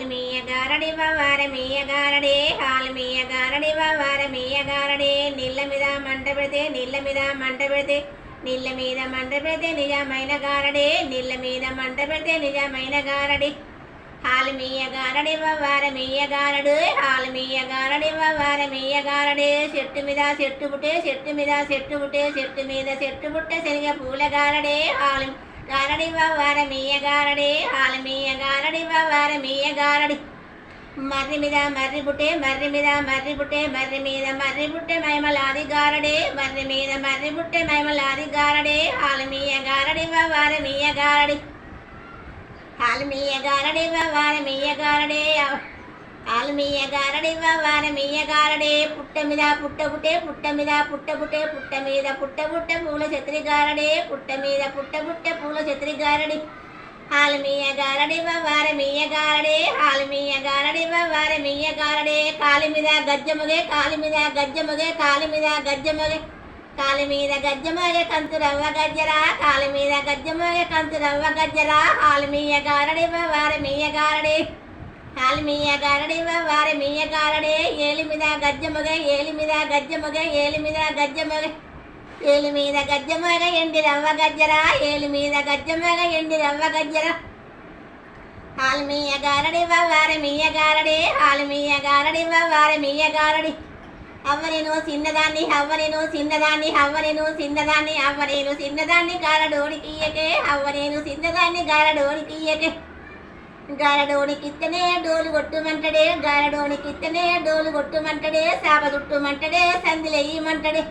హాల్మీయ గారడి వారమీయ గారడే హాల్మీయ గారడి వారమీయ గారడే నీళ్ళ మీద మంట పెడితే నీళ్ళ మీద మంట పెడితే నీళ్ళ మీద మంట పెడితే నిజమైన గారడే నీళ్ళ మీద మంట పెడితే నిజమైన గారడి హాల్మీయ గారడి వారమీయ గారడు హాల్మీయ గారడి వారమీయ గారడే చెట్టు మీద చెట్టు పుట్టే చెట్టు మీద చెట్టు పుట్టే చెట్టు మీద చెట్టు పుట్టే శనగ పూల గారడే హాల్ గారడి వారమీయ గారడే హాల్మీయ గారడి వారమీయ గారడి మర్రి మీద మర్రి పుట్టే మర్రి మీద మర్రి పుట్టే మర్రి మీద మర్రి పుట్టే మైమలాది గారడే మర్రి మీద మర్రి పుట్టే మైమలాది గారడే హాల్మీయ గారడి వారమీయ గారడి హాల్మీయ గారడి వారమీయ గారడే హాల్మీయ గారడి వారమీయ గారడే పుట్ట మీద పుట్ట పుట్టే పుట్ట మీద పుట్ట పుట్టే పుట్ట మీద పుట్ట పుట్టే పూల ఛత్రి గారడే పుట్ట మీద పుట్ట పుట్టే పూల ఛత్రి గారడి హాల్మీయ గారడి వారమీయ గారడే హాల్మీయ గారడి వారమీయ గారడే కాలి మీద గజ్జముగే కాలి మీద గజ్జముగే కాలి మీద గజ్జముగే కాలి మీద గజ్జమోగే కంతు రవ్వ గజ్జరా కాలి మీద గజ్జమోగే కంతు రవ్వ గజ్జరా హాల్మీయ గారడి వారమీయ గారడే హాల్మీయ గారడి వారమీయ గారడే ఏలి మీద గజ్జమొగే ఏలి మీద గజ్జమొగే ఏలి మీద గజ్జమొగే ఏలి మీద గజ్జమొగ ఎండి రవ్వ గజ్జరా ఏలి మీద గజ్జమొగ ఎండి రవ్వ గజ్జరా హాల్మీయ గారడి వారమీయ గారడే హాల్మీయ గారడి వారమీయ గారడి అవ్వనేను చిన్నదాన్ని అవ్వనేను చిన్నదాన్ని అవ్వనేను చిన్నదాన్ని అవ్వనేను చిన్నదాన్ని గారడోడికి ఇయ్యకే అవ్వనేను చిన్నదాన్ని గారడోడికి ఇయ్యకే గారడోనికిత్తనే డోలు కొట్టుమంటడే గారడోనికిత్తనే డోలు కొట్టుమంటడే శాప చుట్టుమంటడే సందిలెయ్యమంటడే